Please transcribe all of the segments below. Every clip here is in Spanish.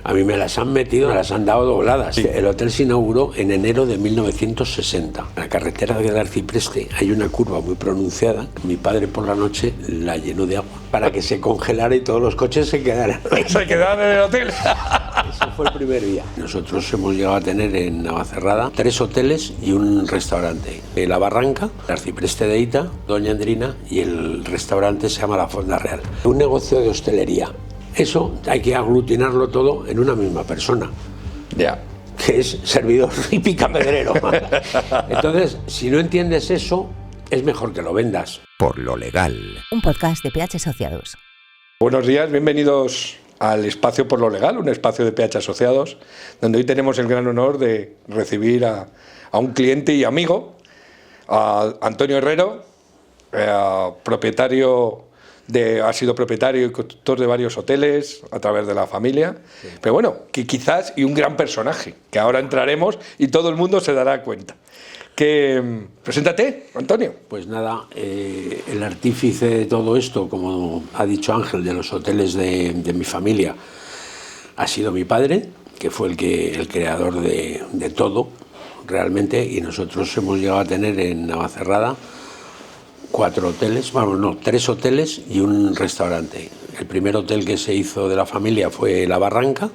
A mí me las han metido, me las han dado dobladas. Sí. El hotel se inauguró en enero de 1960. En la carretera del Arcipreste hay una curva muy pronunciada. Mi padre por la noche la llenó de agua para que se congelara y todos los coches se quedaran. ¿Se quedaron en el hotel? Ese fue el primer día. Nosotros hemos llegado a tener en Navacerrada 3 hoteles y un restaurante. La Barranca, el Arcipreste de Hita, Doña Andrina y el restaurante se llama La Fonda Real. Un negocio de hostelería. Eso hay que aglutinarlo todo en una misma persona. Ya. Que es servidor y picapedrero. Entonces, si no entiendes eso, es mejor que lo vendas. Por lo legal. Un podcast de PH Asociados. Buenos días, bienvenidos al espacio Por lo Legal, un espacio de PH Asociados, donde hoy tenemos el gran honor de recibir a un cliente y amigo, a Antonio Herrero, ha sido propietario y constructor de varios hoteles a través de la familia, sí. Pero bueno, que quizás y un gran personaje, que ahora entraremos y todo el mundo se dará cuenta. Preséntate, Antonio. Pues nada, el artífice de todo esto, como ha dicho Ángel, de los hoteles de mi familia, ha sido mi padre, que fue el creador de todo, realmente, y nosotros hemos llegado a tener en Navacerrada 3 hoteles y un restaurante. El primer hotel que se hizo de la familia fue La Barranca,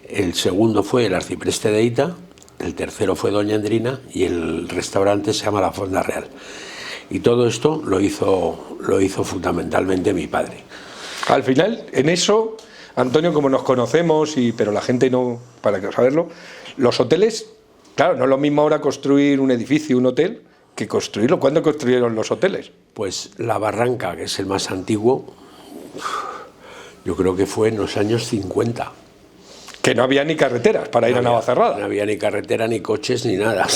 el segundo fue el Arcipreste de Hita, el tercero fue Doña Andrina y el restaurante se llama La Fonda Real. Y todo esto lo hizo fundamentalmente mi padre. Al final, en eso, Antonio, como nos conocemos, pero la gente no, para saberlo, los hoteles, claro, no es lo mismo ahora construir un edificio, un hotel, que construirlo. ¿Cuándo construyeron los hoteles? Pues La Barranca, que es el más antiguo, yo creo que fue en los años 50. Que no había ni carreteras para ir a Navacerrada. No había ni carretera, ni coches, ni nada.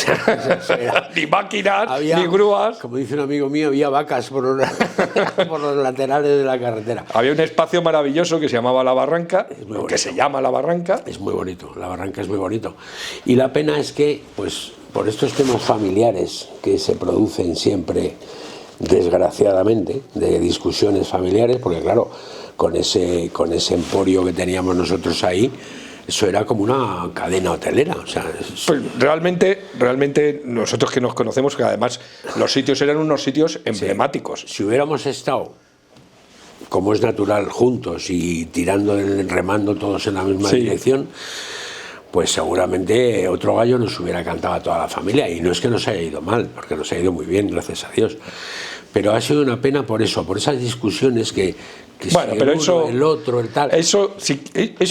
Ni máquinas, ni grúas. Como dice un amigo mío, había vacas por los laterales de la carretera. Había un espacio maravilloso que se llamaba La Barranca, que se llama La Barranca. Es muy bonito, La Barranca es muy bonito. Y la pena es que, pues, por estos temas familiares que se producen siempre, desgraciadamente, de discusiones familiares, porque claro, con ese emporio que teníamos nosotros ahí, eso era como una cadena hotelera. O sea, pues realmente nosotros que nos conocemos, que además los sitios eran unos sitios emblemáticos. Sí. Si hubiéramos estado, como es natural, juntos y remando todos en la misma dirección, pues seguramente otro gallo nos hubiera cantado a toda la familia. Y no es que nos haya ido mal, porque nos ha ido muy bien, gracias a Dios. Pero ha sido una pena por esas discusiones que bueno, si pero el otro, el tal. Eso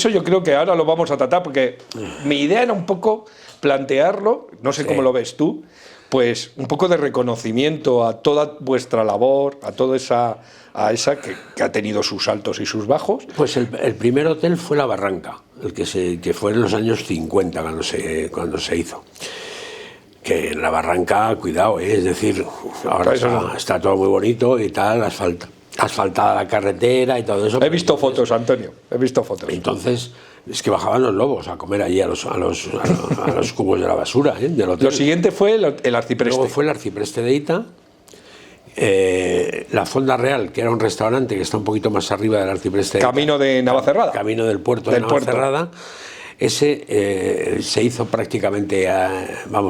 yo creo que ahora lo vamos a tratar, porque mi idea era un poco plantearlo, no sé cómo lo ves tú, pues un poco de reconocimiento a toda vuestra labor, a toda esa que ha tenido sus altos y sus bajos. Pues el primer hotel fue La Barranca, que fue en los años 50 cuando se hizo. Que en La Barranca, cuidado, es decir, ahora está todo muy bonito y tal, asfaltada la carretera y todo eso. He visto fotos, Antonio, he visto fotos. Entonces, es que bajaban los lobos a comer allí a los cubos de la basura, del hotel. Lo siguiente fue el Arcipreste. Luego fue el Arcipreste de Hita, La Fonda Real, que era un restaurante que está un poquito más arriba del Arcipreste de Hita. Camino de Navacerrada. Camino del puerto de Navacerrada. Ese se hizo prácticamente,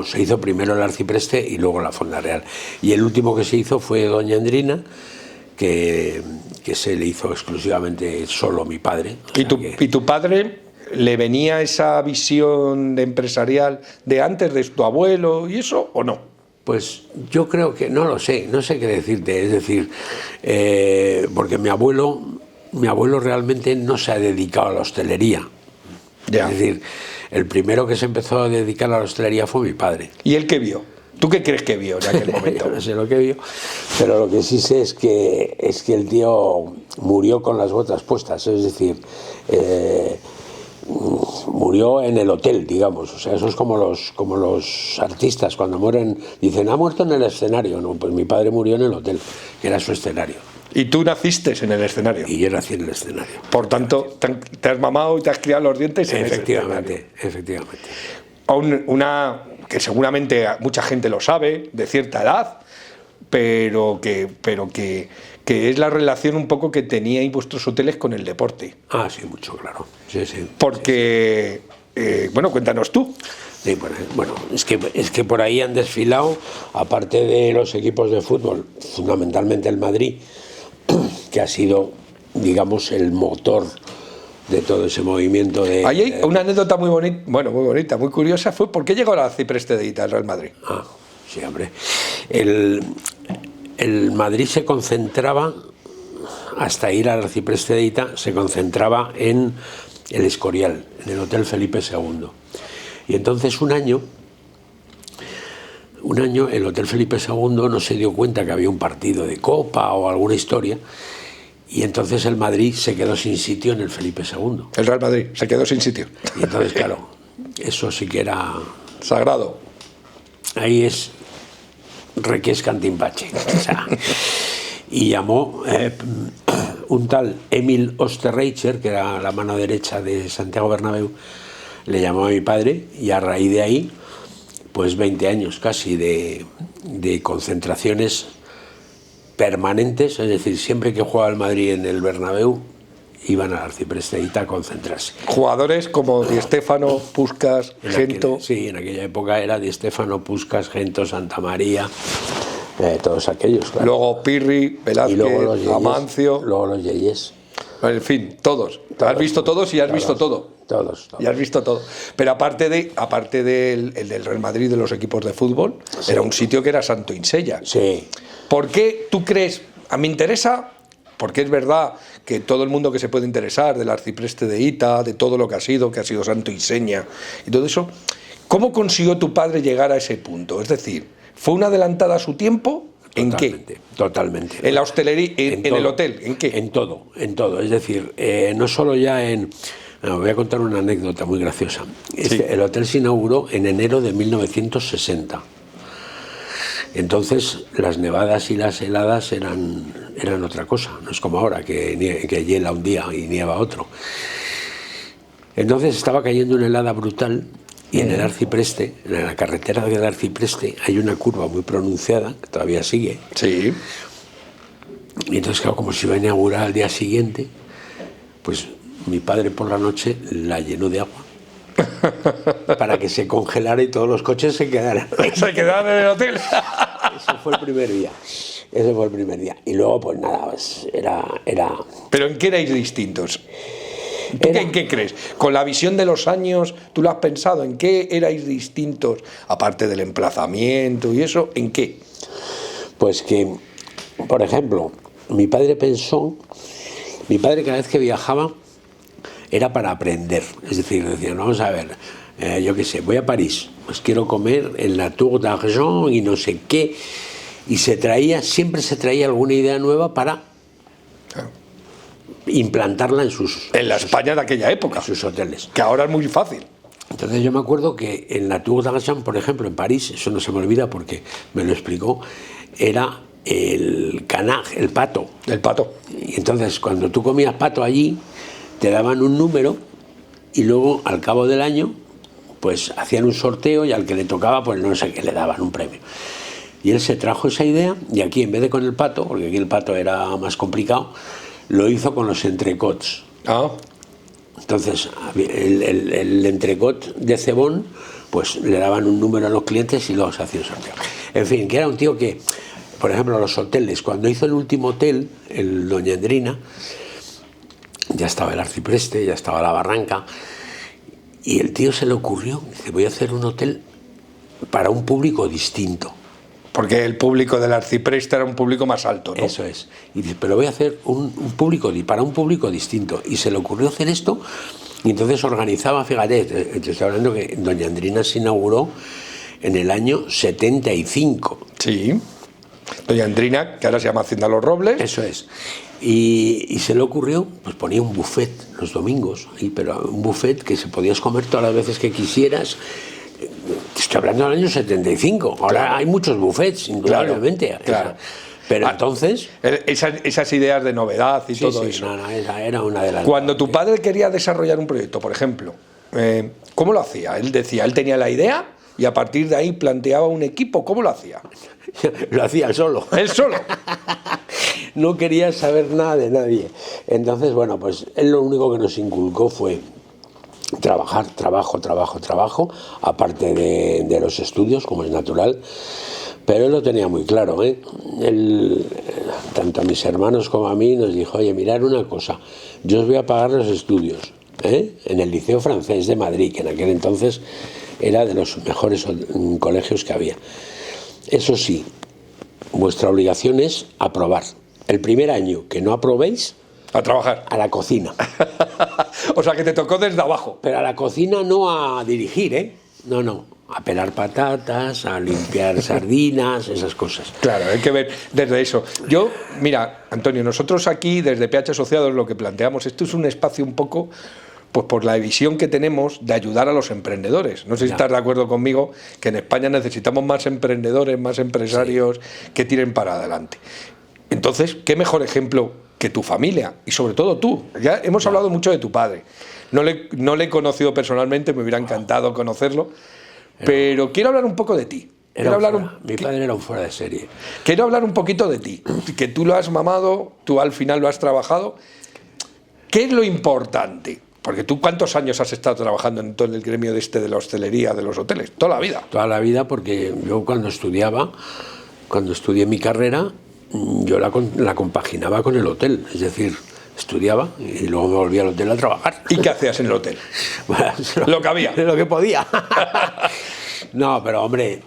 se hizo primero el Arcipreste y luego La Fonda Real. Y el último que se hizo fue Doña Andrina, que se le hizo exclusivamente solo mi padre. ¿Y tu padre le venía esa visión empresarial de antes de tu abuelo y eso o no? Pues yo creo que no sé qué decirte, es decir, porque mi abuelo realmente no se ha dedicado a la hostelería. Ya. Es decir, el primero que se empezó a dedicar a la hostelería fue mi padre. ¿Y él qué vio? ¿Tú qué crees que vio en aquel momento? Yo no sé lo que vio, pero lo que sí sé es que el tío murió con las botas puestas, es decir, murió en el hotel, digamos. O sea, eso es como los artistas cuando mueren, dicen, ha muerto en el escenario. No, pues mi padre murió en el hotel, que era su escenario. Y tú naciste en el escenario. Y yo nací en el escenario. Por tanto, te has mamado y te has criado los dientes en ese escenario. Efectivamente. Una que seguramente mucha gente lo sabe, de cierta edad, pero que que es la relación un poco que teníais vuestros hoteles con el deporte. Ah, sí, mucho, claro. Sí, sí. Porque, bueno, cuéntanos tú. Sí, bueno, es que por ahí han desfilado, aparte de los equipos de fútbol, fundamentalmente el Madrid, que ha sido, digamos, el motor de todo ese movimiento de... Ahí hay una anécdota muy bonita, muy bonita, muy curiosa, fue ¿por qué llegó al arcipreste de Ita, el Real Madrid? Ah, sí, hombre. El Madrid se concentraba, hasta ir al arcipreste de Ita, se concentraba en el Escorial, en el Hotel Felipe II. Y entonces un año el Hotel Felipe II no se dio cuenta que había un partido de Copa o alguna historia, y entonces el Madrid se quedó sin sitio en el Felipe II. El Real Madrid se quedó sin sitio. Y entonces, claro, eso sí que era... sagrado. Ahí es requiescantimpache. O sea, y llamó un tal Emil Osterreicher, que era la mano derecha de Santiago Bernabéu, le llamó a mi padre, y a raíz de ahí, pues 20 años casi de concentraciones permanentes, es decir, siempre que jugaba el Madrid en el Bernabéu, iban al arcipreste de Ita a concentrarse. Jugadores como Di Stéfano, Puskás, Gento. Sí, en aquella época era Di Stéfano, Puskás, Gento, Santa María, todos aquellos, claro. Luego Pirri, Velázquez, y luego los Yeyes, Amancio. Luego los Yeyes. En fin, todos. Has visto todos y has visto todo. Todos. Y has visto todo. Pero aparte del del Real Madrid, de los equipos de fútbol, sí, era un sitio que era santo y seña. Sí. ¿Por qué tú crees? A mí me interesa, porque es verdad que todo el mundo que se puede interesar del arcipreste de Ita, de todo lo que ha sido santo y seña, y todo eso, ¿cómo consiguió tu padre llegar a ese punto? Es decir, ¿fue una adelantada a su tiempo? ¿En qué? Totalmente. ¿En la hostelería? ¿En el hotel? ¿En qué? En todo. Es decir, no solo ya en... No, voy a contar una anécdota muy graciosa. Sí. El hotel se inauguró en enero de 1960. Entonces las nevadas y las heladas eran otra cosa. No es como ahora, que hiela un día y nieva otro. Entonces estaba cayendo una helada brutal. Y en el arcipreste, en la carretera del arcipreste, hay una curva muy pronunciada, que todavía sigue. Sí. Y entonces, claro, como se iba a inaugurar al día siguiente, pues mi padre por la noche la llenó de agua para que se congelara y todos los coches se quedaran. ¿Se quedaron en el hotel? Ese fue el primer día. Y luego, pues nada, pues era... ¿Pero en qué erais distintos? ¿Tú en qué crees? Con la visión de los años, ¿tú lo has pensado? ¿En qué erais distintos? Aparte del emplazamiento y eso, ¿en qué? Pues que, por ejemplo, mi padre cada vez que viajaba era para aprender. Es decir, decía, vamos a ver, yo qué sé, voy a París, pues quiero comer en la Tour d'Argent y no sé qué. Y siempre se traía alguna idea nueva para... implantarla en la España de aquella época, en sus hoteles, que ahora es muy fácil. Entonces yo me acuerdo que en la Tour d'Argent, por ejemplo, en París, eso no se me olvida porque me lo explicó, era el canard, el pato. El pato. Y entonces cuando tú comías pato allí, te daban un número y luego al cabo del año pues hacían un sorteo y al que le tocaba pues no sé qué, le daban un premio. Y él se trajo esa idea y aquí en vez de con el pato, porque aquí el pato era más complicado, lo hizo con los entrecots. Ah. Entonces, el entrecot de cebón, pues le daban un número a los clientes y luego se hacía un sorteo. En fin, que era un tío que, por ejemplo, los hoteles, cuando hizo el último hotel, el Doña Andrina, ya estaba el arcipreste, ya estaba la barranca, y el tío se le ocurrió, dice, voy a hacer un hotel para un público distinto. Porque el público del arcipreste era un público más alto, ¿no? Eso es. Y dice, pero voy a hacer para un público distinto. Y se le ocurrió hacer esto, y entonces organizaba, fíjate, te estoy hablando que Doña Andrina se inauguró en el año 75. Sí. Doña Andrina, que ahora se llama Hacienda Los Robles. Eso es. Y se le ocurrió, pues ponía un buffet los domingos, pero un buffet que se podías comer todas las veces que quisieras. Estoy hablando del año 75. Ahora claro, hay muchos buffets, indudablemente. Claro. Pero entonces... Esas ideas de novedad y todo eso. No, esa era una de las... Cuando tu padre quería desarrollar un proyecto, por ejemplo, ¿cómo lo hacía? Él tenía la idea y a partir de ahí planteaba un equipo. ¿Cómo lo hacía? Lo hacía él solo. ¿Él solo? no quería saber nada de nadie. Entonces, bueno, pues él lo único que nos inculcó fue trabajar, trabajo, aparte de los estudios, como es natural. Pero él lo tenía muy claro, ¿eh? Él, tanto a mis hermanos como a mí, nos dijo, oye, mirad una cosa, yo os voy a pagar los estudios, ¿eh? En el Liceo Francés de Madrid, que en aquel entonces era de los mejores colegios que había. Eso sí, vuestra obligación es aprobar. El primer año que no aprobéis, a trabajar. a la cocina. O sea, que te tocó desde abajo. Pero a la cocina no a dirigir, ¿eh? No, a pelar patatas, a limpiar sardinas, esas cosas. Claro, hay que ver desde eso. Yo, mira, Antonio, nosotros aquí desde PH Asociados lo que planteamos, esto es un espacio un poco, pues por la visión que tenemos de ayudar a los emprendedores. No sé si estás de acuerdo conmigo que en España necesitamos más emprendedores, más empresarios que tiren para adelante. Entonces, ¿qué mejor ejemplo que tu familia? Y sobre todo tú. Ya hemos hablado mucho de tu padre. No le he conocido personalmente, me hubiera encantado conocerlo, pero quiero hablar un poco de ti. Mi padre era un fuera de serie. Quiero hablar un poquito de ti, que tú lo has mamado, tú al final lo has trabajado. ¿Qué es lo importante? Porque tú, ¿cuántos años has estado trabajando en todo el gremio de la hostelería, de los hoteles? Toda la vida. Toda la vida, porque yo cuando estudié mi carrera, yo la compaginaba con el hotel, es decir, estudiaba y luego me volvía al hotel a trabajar. ¿Y qué hacías en el hotel? Bueno, lo que había. Lo que podía. No, pero hombre,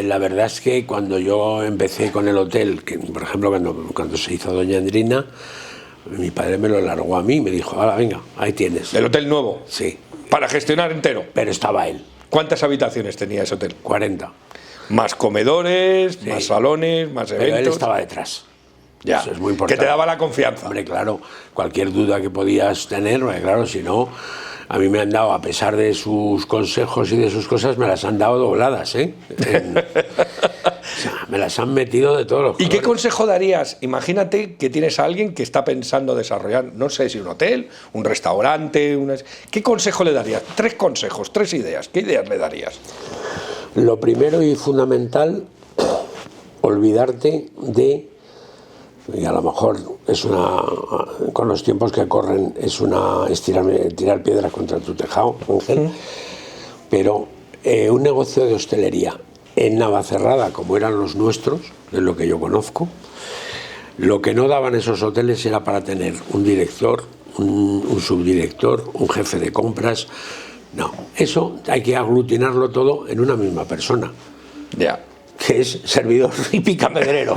la verdad es que cuando yo empecé con el hotel, que por ejemplo cuando se hizo Doña Andrina, mi padre me lo largó a mí, me dijo, ahora venga, ahí tienes. ¿El hotel nuevo? Sí. ¿Para gestionar entero? Pero estaba él. ¿Cuántas habitaciones tenía ese hotel? 40. Más comedores, sí, más salones, más eventos. Pero él estaba detrás. Ya, eso es muy importante. Que te daba la confianza. Hombre, claro, cualquier duda que podías tener, claro, si no, a mí me han dado, a pesar de sus consejos y de sus cosas, me las han dado dobladas, ¿eh? O sea, me las han metido de todos los colores. ¿Y qué consejo darías? Imagínate que tienes a alguien que está pensando desarrollar, no sé si un hotel, un restaurante, ¿qué consejo le darías? 3 consejos, 3 ideas. ¿Qué ideas le darías? Lo primero y fundamental, olvidarte de... Y a lo mejor con los tiempos que corren es tirar piedras contra tu tejado, Ángel, pero un negocio de hostelería en Navacerrada, como eran los nuestros, de lo que yo conozco, lo que no daban esos hoteles era para tener un director, un subdirector, un jefe de compras. No, eso hay que aglutinarlo todo en una misma persona. Ya. Que es servidor y picapedrero.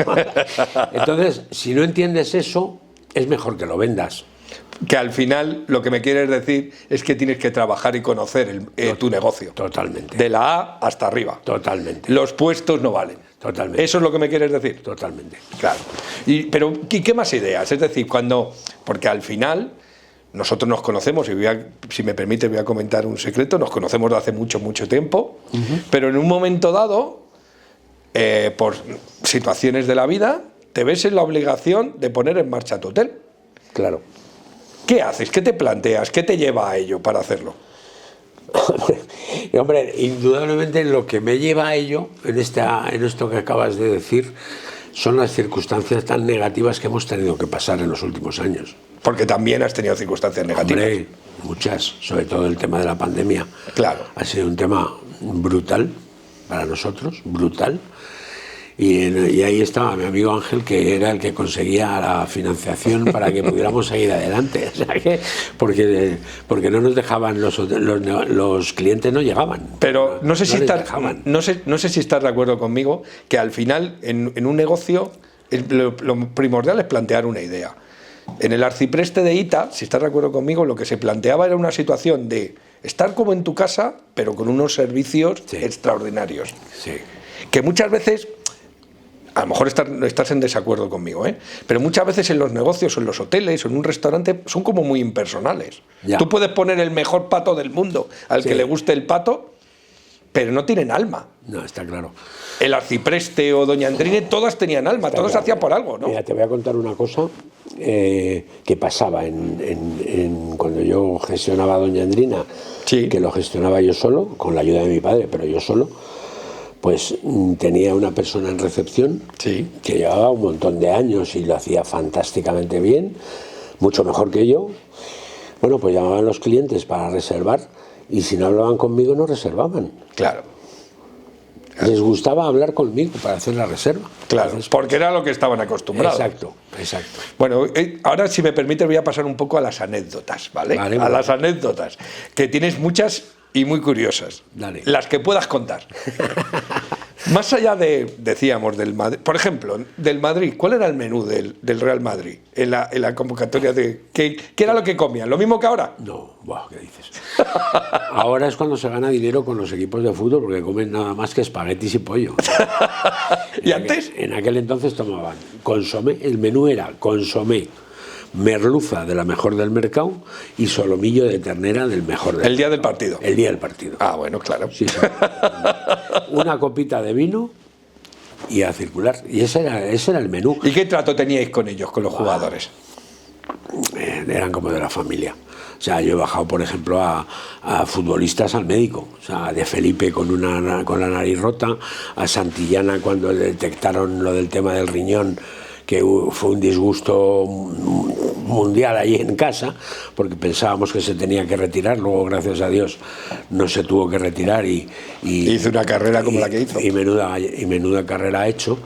Entonces, si no entiendes eso, es mejor que lo vendas. Que al final lo que me quieres decir es que tienes que trabajar y conocer tu negocio. Totalmente. De la A hasta arriba. Totalmente. Los puestos no valen. Totalmente. ¿Eso es lo que me quieres decir? Totalmente. Claro. Pero ¿qué más ideas? Es decir, porque al final nosotros nos conocemos, y si me permite voy a comentar un secreto, nos conocemos de hace mucho, mucho tiempo, pero en un momento dado, por situaciones de la vida, te ves en la obligación de poner en marcha tu hotel. Claro. ¿Qué haces? ¿Qué te planteas? ¿Qué te lleva a ello para hacerlo? Hombre, indudablemente lo que me lleva a ello, en esto que acabas de decir, son las circunstancias tan negativas que hemos tenido que pasar en los últimos años. Porque también has tenido circunstancias negativas. Hombre, muchas, sobre todo el tema de la pandemia. Claro. Ha sido un tema brutal para nosotros, brutal. Y ahí estaba mi amigo Ángel, que era el que conseguía la financiación para que pudiéramos seguir adelante. O sea que, porque no nos dejaban, los clientes no llegaban. Pero no sé si estás de acuerdo conmigo que al final en un negocio lo primordial es plantear una idea. En el arcipreste de Ita, si estás de acuerdo conmigo, lo que se planteaba era una situación de estar como en tu casa, pero con unos servicios extraordinarios. Sí. Que muchas veces... A lo mejor estás en desacuerdo conmigo, pero muchas veces en los negocios, o en los hoteles, o en un restaurante, son como muy impersonales. Ya. Tú puedes poner el mejor pato del mundo al que le guste el pato, pero no tienen alma. No, está claro. El arcipreste o Doña Andrine, todas tenían alma, está todos hacían por algo, ¿no? Mira, te voy a contar una cosa que pasaba cuando yo gestionaba a Doña Andrina, sí, que lo gestionaba yo solo, con la ayuda de mi padre, pero yo solo. pues tenía una persona en recepción Sí. que llevaba un montón de años y lo hacía fantásticamente bien, mucho mejor que yo. Bueno, pues llamaban los clientes para reservar y si no hablaban conmigo no reservaban. Claro, Les gustaba hablar conmigo para hacer la reserva. claro, Entonces, porque era lo que estaban acostumbrados. exacto, exacto. Bueno, ahora si me permite voy a pasar un poco a las anécdotas, ¿vale? Vale, A vale. las anécdotas, que tienes muchas y muy curiosas. Dale. Las que puedas contar. Más allá decíamos, del Madrid, por ejemplo, del Madrid, ¿cuál era el menú del Real Madrid en la convocatoria de qué era lo que comían? ¿Lo mismo que ahora? No, buah, ¿qué dices? Ahora es cuando se gana dinero con los equipos de fútbol porque comen nada más que espaguetis y pollo. ¿Y antes? En aquel entonces tomaban consomé, el menú era consomé, merluza de la mejor del mercado y solomillo de ternera del mejor del El día del partido. El día del partido. Ah, bueno, claro. Sí, sí. Una copita de vino y a circular. Y ese era el menú. ¿Y qué trato teníais con ellos, con los jugadores? Eran como de la familia. O sea, yo he bajado, por ejemplo, a futbolistas al médico. O sea, de Felipe con la nariz rota, a Santillana cuando le detectaron lo del tema del riñón, que fue un disgusto mundial ahí en casa, porque pensábamos que se tenía que retirar, luego gracias a Dios no se tuvo que retirar y Hizo una carrera como la que hizo. y menuda carrera ha hecho.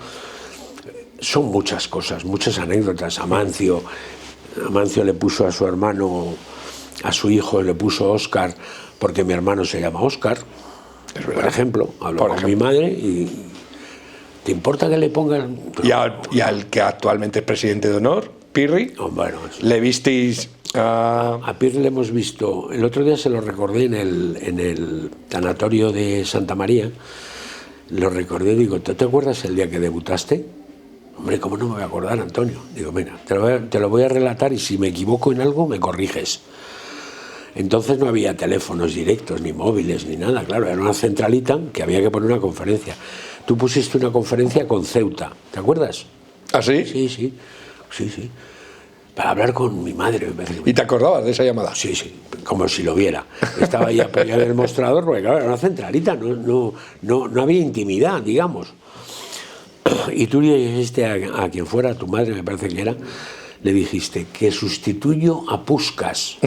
Son muchas cosas, muchas anécdotas. Amancio le puso a su hermano, a su hijo le puso Óscar, porque mi hermano se llama Óscar, por ejemplo. Habló con mi madre y ¿te importa que le pongan? Y al que actualmente es presidente de honor, Pirri, No, bueno, ¿le visteis a Pirri le hemos visto, el otro día se lo recordé en el tanatorio de Santa María, lo recordé, digo, ¿te acuerdas el día que debutaste? Hombre, ¿cómo no me voy a acordar, Antonio? Digo, mira, te lo voy a relatar y si me equivoco en algo me corriges. Entonces no había teléfonos directos, ni móviles, ni nada, claro, era una centralita que había que poner una conferencia. Tú pusiste una conferencia con Ceuta, ¿te acuerdas? ¿Ah, sí? Sí. Para hablar con mi madre, me parece. ¿Y te acordabas de esa llamada? Sí, como si lo viera. Estaba ahí apoyado en el mostrador, porque claro, era una centralita, no había intimidad, digamos. Y tú le dijiste a quien fuera, a tu madre me parece que era, le dijiste que sustituyo a Puskás.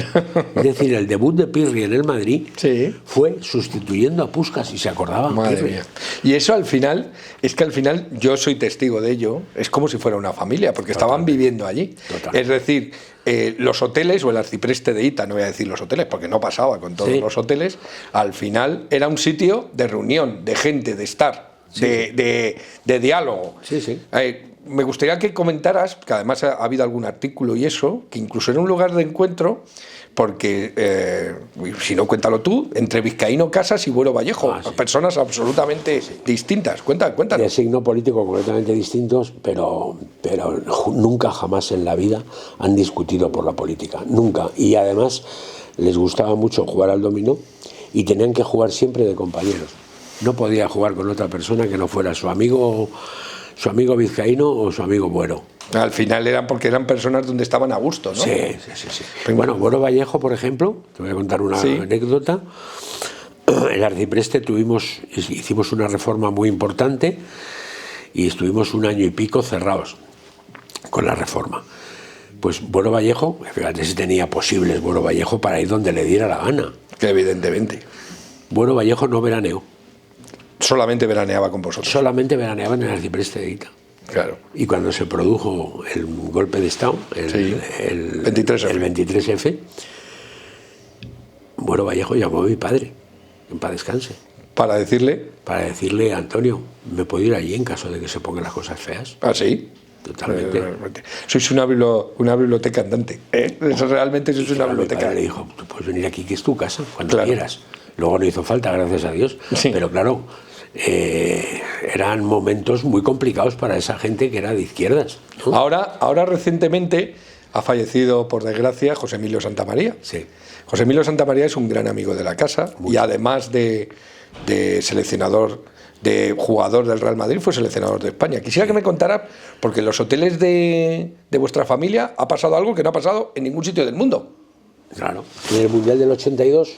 Es decir, el debut de Pirri en el Madrid Sí. fue sustituyendo a Puskás y se acordaba. Madre Pirri. mía. Y eso al final, es que al final yo soy testigo de ello, es como si fuera una familia, porque estaban viviendo allí. Totalmente. Es decir, los hoteles o el arcipreste de Ita, no voy a decir los hoteles, porque no pasaba con todos Sí. los hoteles, al final era un sitio de reunión, de gente, de estar, de diálogo. Sí. Me gustaría que comentaras, que además ha habido algún artículo y eso, que incluso era un lugar de encuentro, porque, si no, cuéntalo tú, entre Vizcaíno Casas y Buero Vallejo, Sí. personas absolutamente distintas. Cuéntanos. De signo político completamente distintos, pero nunca jamás en la vida han discutido por la política, nunca. Y además les gustaba mucho jugar al dominó y tenían que jugar siempre de compañeros. No podía jugar con otra persona que no fuera su amigo vizcaíno o su amigo Buero. Al final eran porque eran personas donde estaban a gusto, ¿no? Sí. Bueno, Buero Vallejo, por ejemplo, te voy a contar una Sí. anécdota. El arcipreste hicimos una reforma muy importante y estuvimos 1 año y pico cerrados con la reforma. Pues Buero Vallejo, fíjate si tenía posibles Buero Vallejo para ir donde le diera la gana. Que evidentemente. Buero Vallejo no veraneó, Solamente veraneaba con vosotros. solamente veraneaba en el arcipreste de Ita. Claro. Y cuando se produjo el golpe de Estado, el 23F. el 23F, Buero Vallejo llamó a mi padre, en paz descanse, Para decirle, para decirle, Antonio, ¿me puedo ir allí en caso de que se pongan las cosas feas? así. Totalmente. Sois una biblioteca andante. Eso realmente sois una Claro, mi biblioteca. padre le dijo, tú puedes venir aquí, que es tu casa, cuando Claro. quieras. Luego no hizo falta, gracias a Dios. Sí. Pero claro, eran momentos muy complicados para esa gente que era de izquierdas, ¿no? Ahora recientemente ha fallecido, por desgracia, José Emilio Santamaría. Sí. José Emilio Santamaría es un gran amigo de la casa y además de seleccionador, de jugador del Real Madrid, fue seleccionador de España. Quisiera que me contara, porque en los hoteles de vuestra familia ha pasado algo que no ha pasado en ningún sitio del mundo. Claro. En el Mundial del 82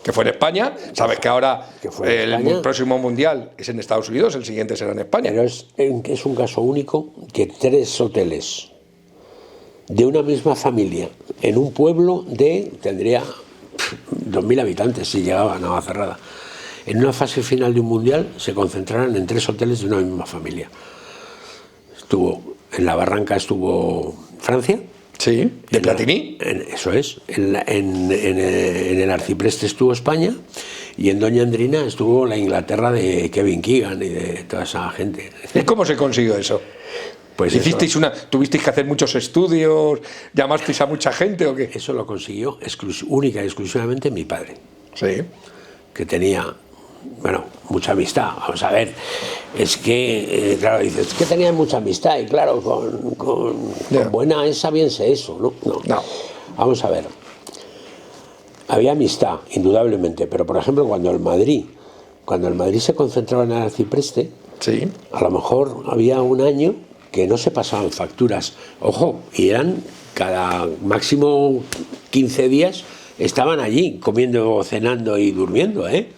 que fue en España. Sabes que ahora Que fue en el España. próximo mundial es en Estados Unidos, el siguiente será en España. Pero es un caso único que 3 hoteles de una misma familia en un pueblo tendría 2.000 habitantes si llegaba a Navacerrada. En una fase final de un mundial se concentraron en 3 hoteles de una misma familia. En la Barranca estuvo Francia. Sí, de Platini. Eso es. En el Arcipreste estuvo España y en Doña Andrina estuvo la Inglaterra de Kevin Keegan y de toda esa gente. ¿Y cómo se consiguió eso? Pues ¿Tuvisteis que hacer muchos estudios? ¿Llamasteis a mucha gente o qué? eso lo consiguió única y exclusivamente mi padre, Sí. que tenía, mucha amistad. Vamos a ver, es que, claro, dices, es que tenía mucha amistad y claro, con buena es sabiense eso, ¿no? No. Vamos a ver, había amistad, indudablemente, pero por ejemplo cuando el Madrid se concentraba en el Arcipreste, Sí. a lo mejor había un año que no se pasaban facturas, ojo, y eran cada máximo 15 días estaban allí comiendo, cenando y durmiendo, ¿eh?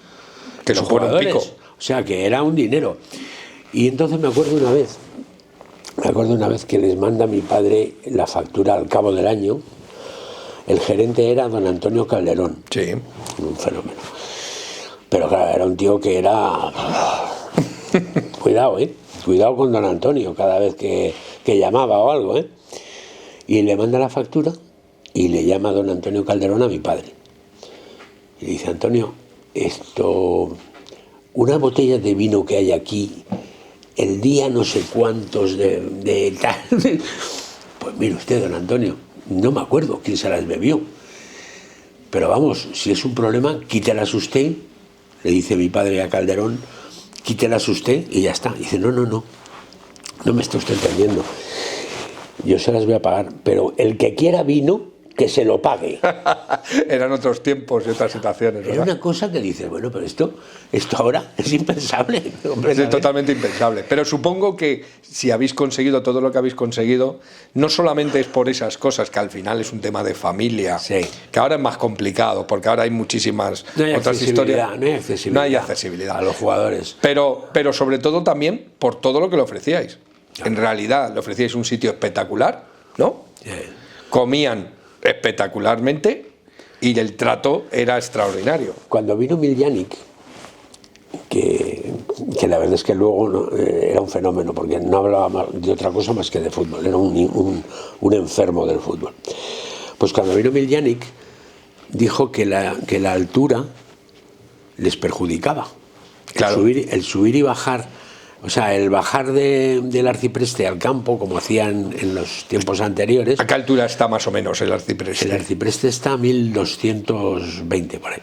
Que Los supone un jugadores. pico. O sea, que era un dinero. Y entonces me acuerdo una vez que les manda mi padre la factura al cabo del año. El gerente era don Antonio Calderón, Sí. un fenómeno. Pero claro, era un tío que era... Cuidado, ¿eh? Cuidado con don Antonio cada vez que llamaba o algo, ¿eh? Y le manda la factura y le llama don Antonio Calderón a mi padre. Y le dice, Antonio, una botella de vino que hay aquí, el día no sé cuántos de tal. Pues mire usted, don Antonio, no me acuerdo quién se las bebió. Pero vamos, si es un problema, quítelas usted, le dice mi padre a Calderón, quítelas usted y ya está. Y dice, no me está usted entendiendo. Yo se las voy a pagar, pero el que quiera vino, que se lo pague. Eran otros tiempos y otras situaciones, Era ¿verdad? una cosa que dices, bueno, pero esto ahora es impensable. Es totalmente impensable. Pero supongo que si habéis conseguido todo lo que habéis conseguido, no solamente es por esas cosas, que al final es un tema de familia, Sí. que ahora es más complicado, porque ahora hay muchísimas No hay otras historias. No hay accesibilidad accesibilidad. a los jugadores. Pero sobre todo también por todo lo que le ofrecíais. En realidad le ofrecíais un sitio espectacular, ¿no? Comían espectacularmente y el trato era extraordinario. Cuando vino Miljanic, que la verdad es que luego era un fenómeno, porque no hablaba de otra cosa más que de fútbol, era un enfermo del fútbol. Pues cuando vino Miljanic, dijo que la altura les perjudicaba. Claro. El subir y bajar, o sea, el bajar del Arcipreste al campo, como hacían en los tiempos anteriores. ¿A qué altura está más o menos el Arcipreste? El Arcipreste está a 1220 por ahí,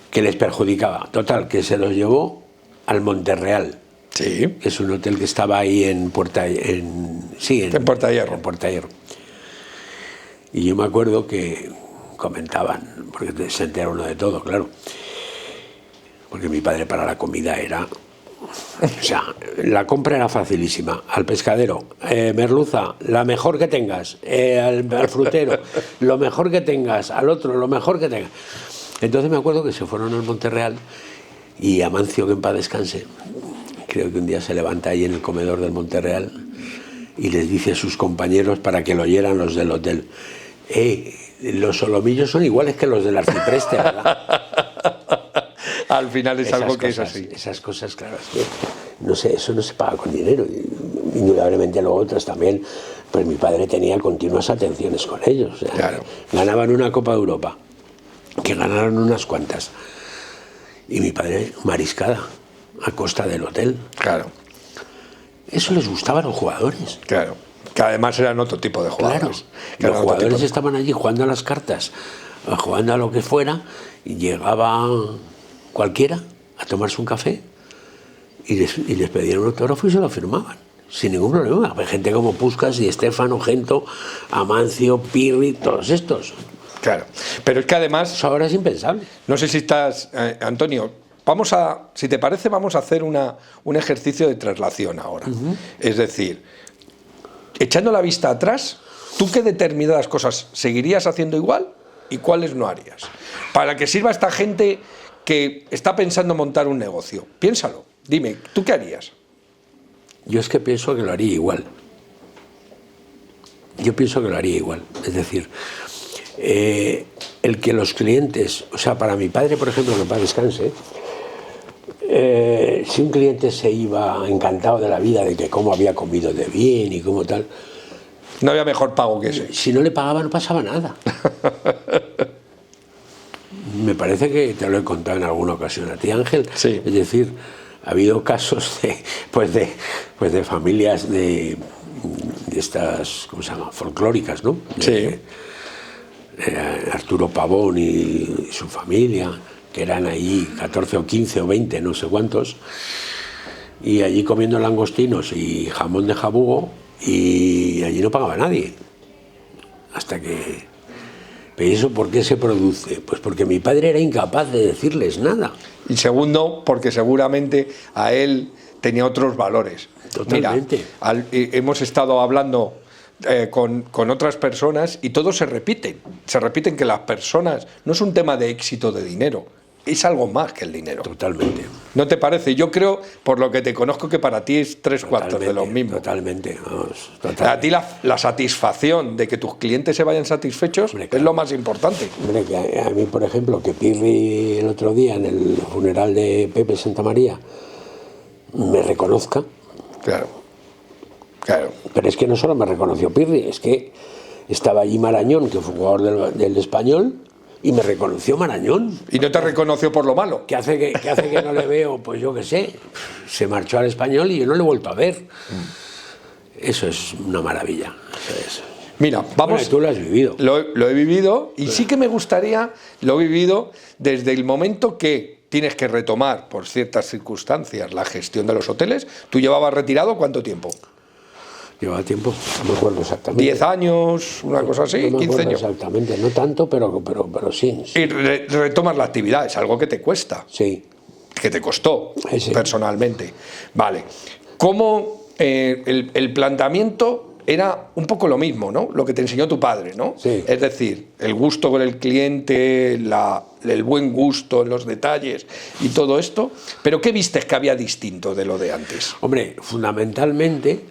que les perjudicaba. Total, que se los llevó al Monterreal, Sí. que es un hotel que estaba ahí en Puerta Hierro. En Puerta Hierro. En Puerta Hierro. Y yo me acuerdo que comentaban, porque se entera uno de todo, claro, porque mi padre para la comida era... O sea, la compra era facilísima. Al pescadero, merluza, la mejor que tengas. Al frutero, lo mejor que tengas. Al otro, lo mejor que tengas. Entonces me acuerdo que se fueron al Monterreal y Amancio, que en paz descanse, creo que un día se levanta ahí en el comedor del Monterreal y les dice a sus compañeros para que lo oyeran los del hotel: los solomillos son iguales que los del Arcipreste, ¿verdad? Al final es algo que cosas, es así. Esas cosas, claro, es que, no sé, eso no se paga con dinero. Indudablemente luego otras también, pues mi padre tenía continuas atenciones con ellos. O sea, Claro. Ganaban una Copa de Europa, que ganaron unas cuantas. Y mi padre mariscada, a costa del hotel. Claro, Eso les gustaba a los jugadores. claro. Que además eran otro tipo de Claro, jugadores. Que los eran otro jugadores tipo de- estaban allí jugando a las cartas, jugando a lo que fuera, y llegaba cualquiera a tomarse un café y les pedían un autógrafo y se lo firmaban, sin ningún problema. Hay gente como Puskás y Estefano, Gento, Amancio, Pirri, todos estos. Claro. Pero es que además, Eso ahora es impensable. no sé si estás, Antonio, si te parece, vamos a hacer un ejercicio de traslación ahora. Es decir, echando la vista atrás, ¿tú qué determinadas cosas seguirías haciendo igual y cuáles no harías? Para que sirva a esta gente que está pensando montar un negocio. Piénsalo. Dime, ¿tú qué harías? Yo es que pienso que lo haría igual. Yo pienso que lo haría igual. Es decir, el que los clientes... O sea, para mi padre, por ejemplo, que en paz descanse, si un cliente se iba encantado de la vida de que cómo había comido de bien y cómo tal... No había mejor pago que ese. Si no le pagaba no pasaba nada. Me parece que te lo he contado en alguna ocasión a ti, Ángel. Sí. Es decir, ha habido casos de familias de estas, ¿cómo se llama? Folclóricas, ¿no? Sí. Arturo Pavón y su familia, que eran ahí 14 o 15 o 20, no sé cuántos, y allí comiendo langostinos y jamón de jabugo, y allí no pagaba nadie. Hasta que... ¿Pero eso por qué se produce? Pues porque mi padre era incapaz de decirles nada. Y segundo, porque seguramente a él tenía otros valores. Totalmente. Mira, hemos estado hablando con otras personas y todos se repiten. Se repiten que las personas no es un tema de éxito de dinero, es algo más que el dinero. Totalmente. ¿No te parece? Yo creo, por lo que te conozco, que para ti es tres cuartos de lo mismo. Totalmente. Vamos, A ti la satisfacción de que tus clientes se vayan satisfechos, hombre, claro, es lo más importante. Hombre, que a mí, por ejemplo, que Pirri el otro día en el funeral de Pepe Santamaría me reconozca. Claro. Claro. Pero es que no solo me reconoció Pirri, es que estaba allí Marañón, que fue jugador del Español, y me reconoció Marañón. ¿Y no te reconoció por lo malo? ¿Qué hace que no le veo? Pues yo qué sé, se marchó al Español y yo no le he vuelto a ver. Eso es una maravilla. Mira, vamos... Bueno, tú lo has vivido. Lo he vivido y sí que me gustaría, lo he vivido desde el momento que tienes que retomar, por ciertas circunstancias, la gestión de los hoteles. ¿Tú llevabas retirado cuánto tiempo? Llevaba tiempo, no me acuerdo exactamente. 10 años, una cosa así, no 15 años. Exactamente, no tanto, pero sí. Y retomas la actividad, es algo que te cuesta. Sí. Que te costó, sí. Personalmente. Vale. ¿Cómo el planteamiento era un poco lo mismo, ¿no? Lo que te enseñó tu padre, ¿no? Sí. Es decir, el gusto con el cliente, el buen gusto en los detalles y todo esto. ¿Pero qué vistes que había distinto de lo de antes? Hombre, fundamentalmente...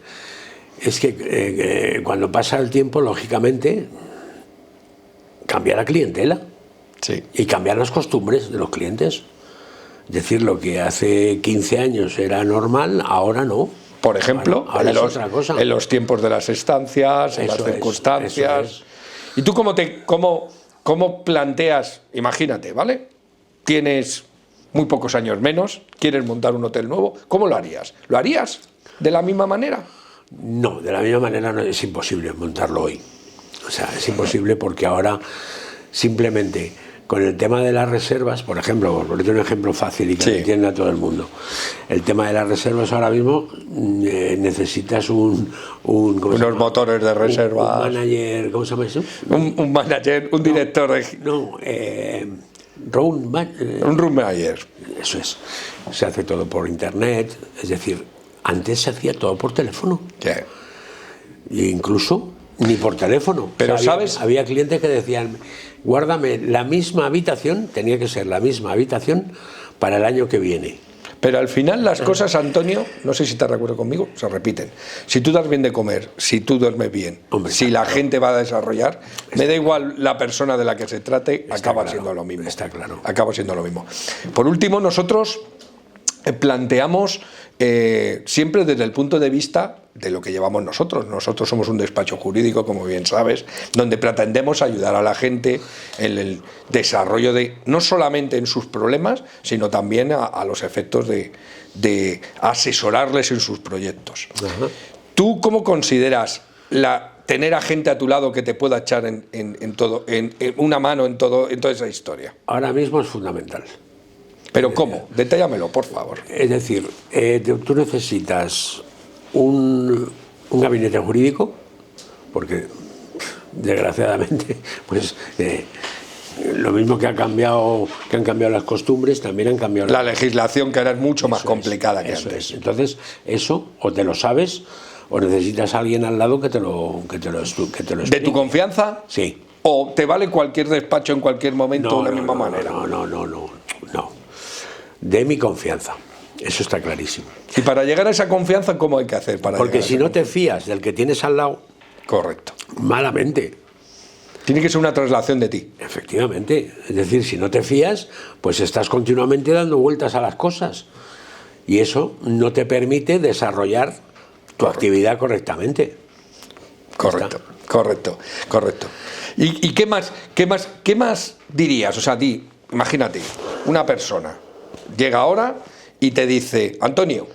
Es que cuando pasa el tiempo, lógicamente, cambia la clientela. Sí. Y cambian las costumbres de los clientes. Es decir, lo que hace 15 años era normal, ahora no. Por ejemplo, ahora es otra cosa. En los tiempos de las estancias, en las circunstancias. Eso es. ¿Y tú cómo planteas? Imagínate, ¿vale? Tienes muy pocos años menos, quieres montar un hotel nuevo, ¿cómo lo harías? ¿Lo harías de la misma manera? No, de la misma manera no, es imposible montarlo hoy. O sea, es imposible porque ahora simplemente con el tema de las reservas, por ejemplo, por ponerte un ejemplo fácil y que lo entienda todo el mundo, el tema de las reservas ahora mismo necesitas unos motores de reservas, un manager, ¿cómo se llama eso? Un manager, un director de... No, un room manager. Eso es. Se hace todo por internet, es decir, antes se hacía todo por teléfono. ¿Qué? E incluso ni por teléfono. Pero o sea, ¿sabes? Había clientes que decían, guárdame la misma habitación, tenía que ser la misma habitación para el año que viene. Pero al final las cosas, Antonio, no sé si te recuerdo conmigo, se repiten. Si tú das bien de comer, si tú duermes bien, hombre, si la gente va a desarrollar, me da igual la persona de la que se trate, acaba siendo lo mismo. Está claro. Acaba siendo lo mismo. Por último, nosotros planteamos siempre desde el punto de vista de lo que llevamos nosotros. Nosotros somos un despacho jurídico, como bien sabes, donde pretendemos ayudar a la gente en el desarrollo de, no solamente en sus problemas, sino también a los efectos de asesorarles en sus proyectos. Ajá. ¿Tú cómo consideras tener a gente a tu lado que te pueda echar en una mano en toda esa historia? Ahora mismo es fundamental. ¿Pero cómo? Detállamelo, por favor. Es decir, tú necesitas un gabinete jurídico, porque desgraciadamente, pues lo mismo que han cambiado las costumbres, también han cambiado la legislación, que ahora es mucho más complicada que antes. Entonces, eso o te lo sabes o necesitas a alguien al lado que te lo explique. ¿De tu confianza? Sí. ¿O te vale cualquier despacho en cualquier momento de la misma manera? No. De mi confianza. Eso está clarísimo. Y para llegar a esa confianza, ¿cómo hay que hacer? Porque si no te fías del que tienes al lado, correcto, malamente. Tiene que ser una traslación de ti. Efectivamente. Es decir, si no te fías, pues estás continuamente dando vueltas a las cosas. Y eso no te permite desarrollar tu actividad correctamente. Correcto. ¿Y qué más dirías? O sea, imagínate, una persona llega ahora y te dice: Antonio,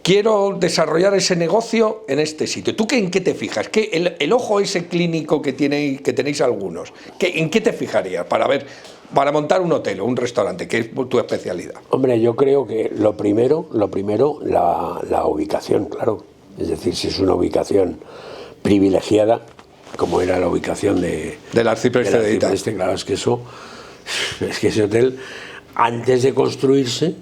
quiero desarrollar ese negocio en este sitio. ¿Tú en qué te fijas? ¿Qué el ojo ese clínico que tenéis algunos? ¿En qué te fijarías para montar un hotel o un restaurante, que es tu especialidad? Hombre, yo creo que lo primero, la ubicación, claro. Es decir, si es una ubicación privilegiada, como era la ubicación del Arcipreste de Hita. Claro, es que ese hotel, antes de construirse,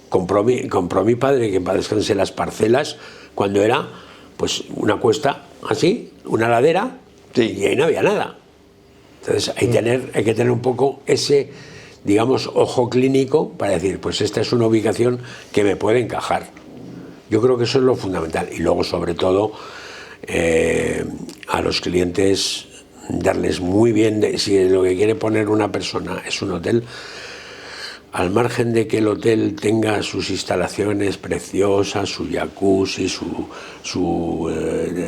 compró mi padre, que para descanse, las parcelas, cuando era pues una cuesta así, una ladera, sí. Y ahí no había nada. Entonces hay que tener un poco ese, digamos, ojo clínico para decir, pues esta es una ubicación que me puede encajar. Yo creo que eso es lo fundamental. Y luego, sobre todo, a los clientes darles muy bien, si lo que quiere poner una persona es un hotel, al margen de que el hotel tenga sus instalaciones preciosas, su jacuzzi, su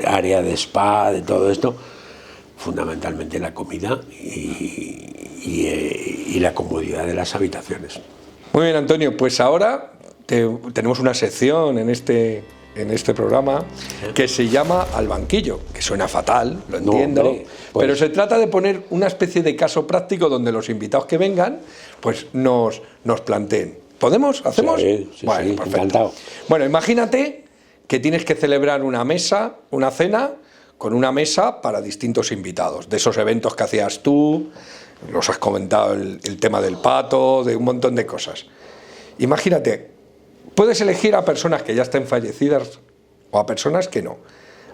área de spa, de todo esto, fundamentalmente la comida y la comodidad de las habitaciones. Muy bien, Antonio, pues ahora tenemos una sección en este programa que se llama Al Banquillo, que suena fatal, lo entiendo, hombre, pues, pero se trata de poner una especie de caso práctico donde los invitados que vengan pues nos planteen. ¿Podemos? ¿Hacemos? Sí, bueno, sí, perfecto. Encantado. Bueno, imagínate que tienes que celebrar una cena con una mesa para distintos invitados, de esos eventos que hacías tú, nos has comentado el tema del pato, de un montón de cosas. Imagínate, puedes elegir a personas que ya estén fallecidas o a personas que no.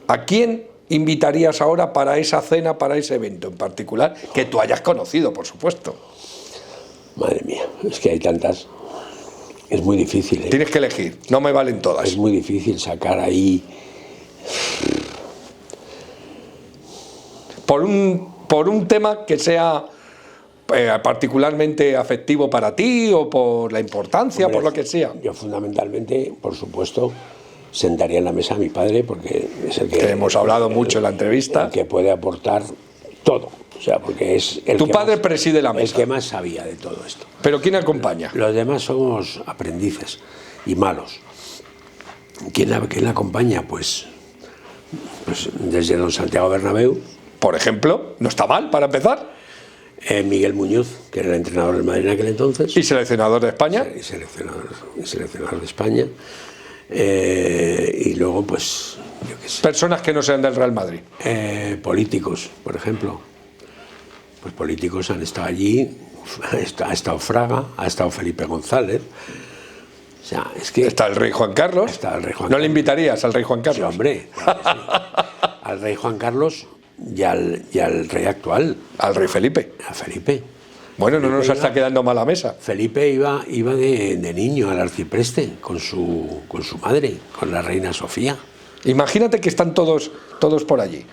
¿A quién invitarías ahora para esa cena, para ese evento en particular, que tú hayas conocido, por supuesto? Madre mía, es que hay tantas. Es muy difícil, ¿eh? Tienes que elegir, no me valen todas. Es muy difícil sacar ahí. Por un tema que sea particularmente afectivo para ti, o por la importancia, por lo que sea. Yo fundamentalmente, por supuesto, sentaría en la mesa a mi padre, porque es el que hemos hablado mucho en la entrevista, el que puede aportar todo. O sea, porque es el tu que padre más, preside la mesa, el que más sabía de todo esto. ¿Pero quién acompaña? Los demás somos aprendices y malos. ¿Quién la acompaña? Pues desde don Santiago Bernabéu. Por ejemplo, no está mal para empezar. Miguel Muñoz, que era el entrenador del Madrid en aquel entonces. ¿Y seleccionador de España? Y seleccionador de España. Y luego, pues, yo qué sé. Personas que no sean del Real Madrid. Políticos, por ejemplo. Pues políticos han estado allí. Ha estado Fraga, ha estado Felipe González. O sea, es que está el rey Juan Carlos. Está el rey Juan ¿No Carlos. le invitarías al rey Juan Carlos? Sí, hombre. Claro que sí. Al rey Juan Carlos y al rey actual. Al rey Felipe. A Felipe. Bueno, no nos está quedando mal la mesa. Felipe iba de niño al arcipreste con su madre, con la reina Sofía. Imagínate que están todos por allí.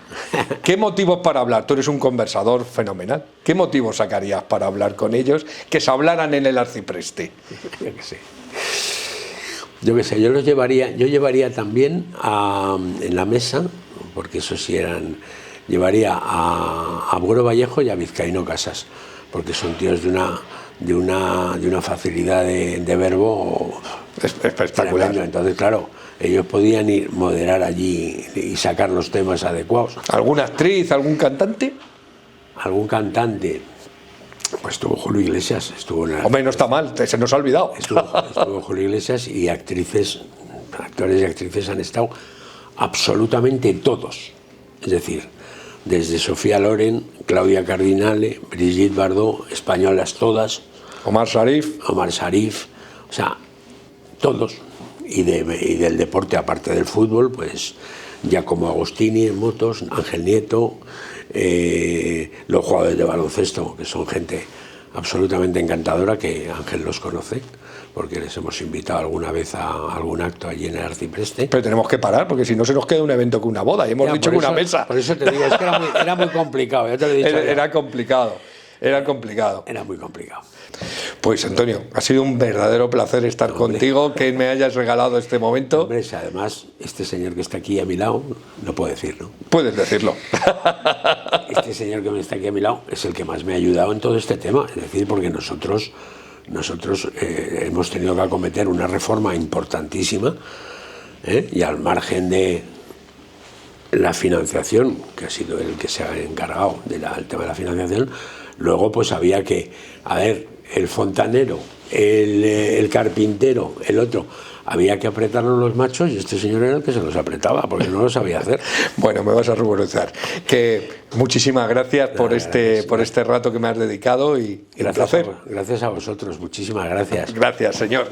¿Qué motivos para hablar? Tú eres un conversador fenomenal. ¿Qué motivos sacarías para hablar con ellos, que se hablaran en el arcipreste? Yo qué sé, yo llevaría también en la mesa, porque eso sí llevaría a Buero Vallejo y a Vizcaíno Casas, porque son tíos de una facilidad de verbo espectacular. Tremendo. Entonces, claro, ellos podían moderar allí y sacar los temas adecuados. ¿Alguna actriz, algún cantante? ¿Algún cantante? Pues estuvo Julio Iglesias. Hombre, no está mal, se nos ha olvidado. Estuvo Julio Iglesias, y actores y actrices han estado absolutamente todos. Es decir, desde Sofía Loren, Claudia Cardinale, Brigitte Bardot, españolas todas. Omar Sharif, o sea, todos. Y del deporte, aparte del fútbol, pues Giacomo Agostini en motos, Ángel Nieto, los jugadores de baloncesto, que son gente absolutamente encantadora, que Ángel los conoce, porque les hemos invitado alguna vez a algún acto allí en el Arcipreste. Pero tenemos que parar, porque si no se nos queda un evento que una boda, y hemos dicho que una mesa. Por eso te digo, es que era muy complicado, ya te lo he dicho. Era complicado. Era complicado. Era muy complicado. Pues Antonio, ha sido un verdadero placer estar contigo, que me hayas regalado este momento. Hombre, si además este señor que está aquí a mi lado, no puedo decirlo. Puedes decirlo. Este señor que me está aquí a mi lado es el que más me ha ayudado en todo este tema. Es decir, porque nosotros hemos tenido que acometer una reforma importantísima, y al margen de la financiación, que ha sido el que se ha encargado del tema de la financiación, luego pues había que, a ver, el fontanero, el carpintero, el otro, había que apretarnos los machos, y este señor era el que se los apretaba, porque no lo sabía hacer. Bueno, me vas a ruborizar. Que muchísimas gracias por este rato que me has dedicado, y un placer. Gracias a vosotros, muchísimas gracias. Gracias, señor.